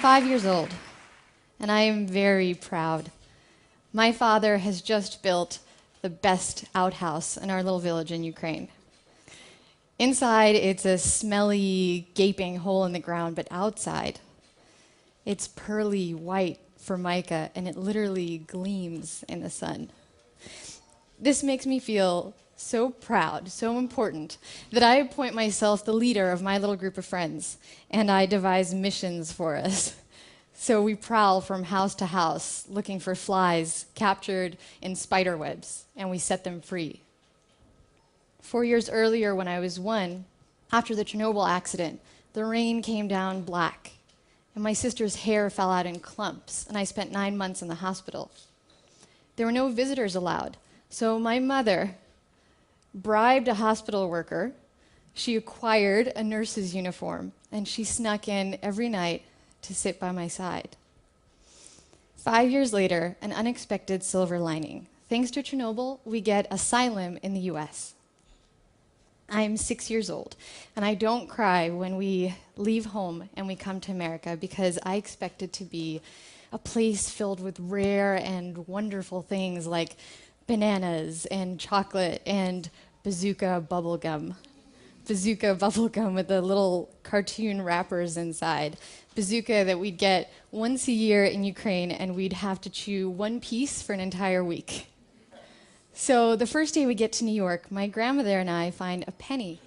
5 years old, and I am very proud. My father has just built the best outhouse in our little village in Ukraine. Inside, it's a smelly, gaping hole in the ground, but outside, it's pearly white formica, and it literally gleams in the sun. This makes me feel so proud, so important, that I appoint myself the leader of my little group of friends, and I devise missions for us. So we prowl from house to house, looking for flies captured in spider webs, and we set them free. 4 years earlier, when I was 1, after the Chernobyl accident, the rain came down black, and my sister's hair fell out in clumps, and I spent 9 months in the hospital. There were no visitors allowed, so my mother bribed a hospital worker, she acquired a nurse's uniform, and she snuck in every night to sit by my side. 5 years later, an unexpected silver lining. Thanks to Chernobyl, we get asylum in the US. I am 6 years old, and I don't cry when we leave home and we come to America because I expect it to be a place filled with rare and wonderful things like bananas and chocolate and bazooka bubblegum. Bazooka bubblegum with the little cartoon wrappers inside. Bazooka that we'd get once a year in Ukraine, and we'd have to chew one piece for an entire week. So the first day we get to New York, my grandmother and I find a penny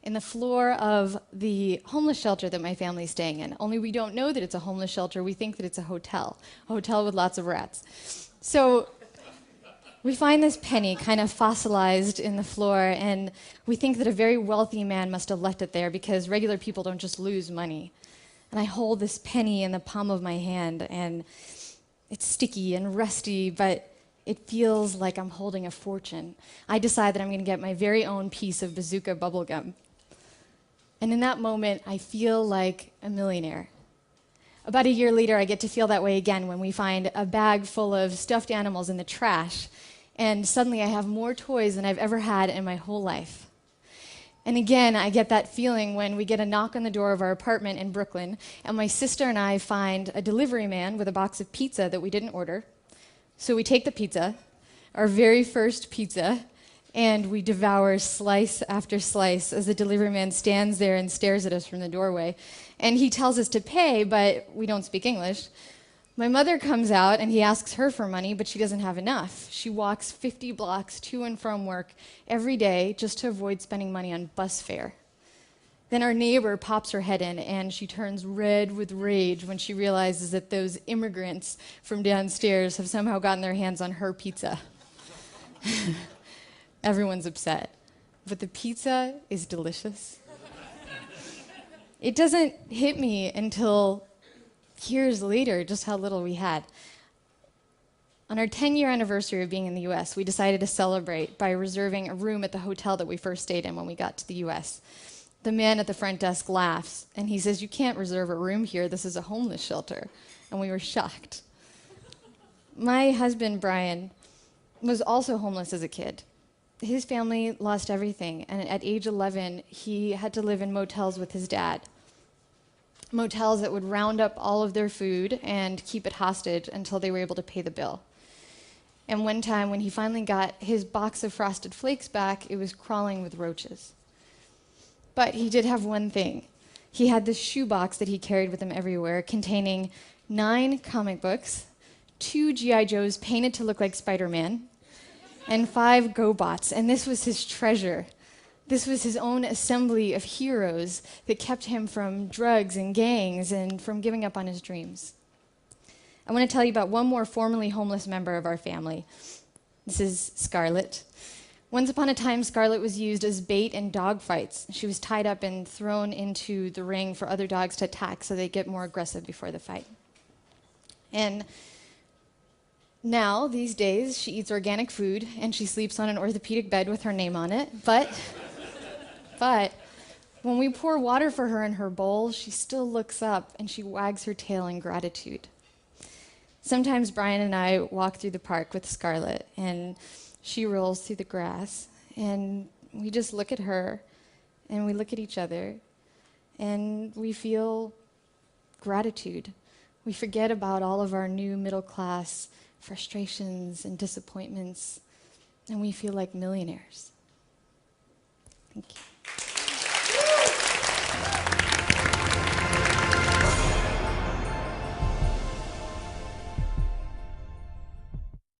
in the floor of the homeless shelter that my family's staying in. Only we don't know that it's a homeless shelter. We think that it's a hotel with lots of rats. So we find this penny kind of fossilized in the floor, and we think that a very wealthy man must have left it there because regular people don't just lose money. And I hold this penny in the palm of my hand, and it's sticky and rusty, but it feels like I'm holding a fortune. I decide that I'm going to get my very own piece of bazooka bubblegum. And in that moment, I feel like a millionaire. About a year later, I get to feel that way again when we find a bag full of stuffed animals in the trash, and suddenly I have more toys than I've ever had in my whole life. And again, I get that feeling when we get a knock on the door of our apartment in Brooklyn, and my sister and I find a delivery man with a box of pizza that we didn't order. So we take the pizza, our very first pizza, and we devour slice after slice as the delivery man stands there and stares at us from the doorway. And he tells us to pay, but we don't speak English. My mother comes out, and he asks her for money, but she doesn't have enough. She walks 50 blocks to and from work every day just to avoid spending money on bus fare. Then our neighbor pops her head in, and she turns red with rage when she realizes that those immigrants from downstairs have somehow gotten their hands on her pizza. Everyone's upset, but the pizza is delicious. It doesn't hit me until years later just how little we had. On our 10-year anniversary of being in the US, we decided to celebrate by reserving a room at the hotel that we first stayed in when we got to the US. The man at the front desk laughs, and he says, "You can't reserve a room here. This is a homeless shelter." And we were shocked. My husband, Brian, was also homeless as a kid. His family lost everything, and at age 11, he had to live in motels with his dad. Motels that would round up all of their food and keep it hostage until they were able to pay the bill. And one time, when he finally got his box of Frosted Flakes back, it was crawling with roaches. But he did have one thing. He had this shoebox that he carried with him everywhere, containing 9 comic books, 2 G.I. Joes painted to look like Spider-Man, and 5 GoBots, and this was his treasure. This was his own assembly of heroes that kept him from drugs and gangs and from giving up on his dreams. I want to tell you about one more formerly homeless member of our family. This is Scarlett. Once upon a time, Scarlett was used as bait in dog fights. She was tied up and thrown into the ring for other dogs to attack so they'd get more aggressive before the fight. And now, these days, she eats organic food and she sleeps on an orthopedic bed with her name on it. But when we pour water for her in her bowl, she still looks up and she wags her tail in gratitude. Sometimes Brian and I walk through the park with Scarlett, and she rolls through the grass, and we just look at her, and we look at each other, and we feel gratitude. We forget about all of our new middle class frustrations and disappointments, and we feel like millionaires. Thank you.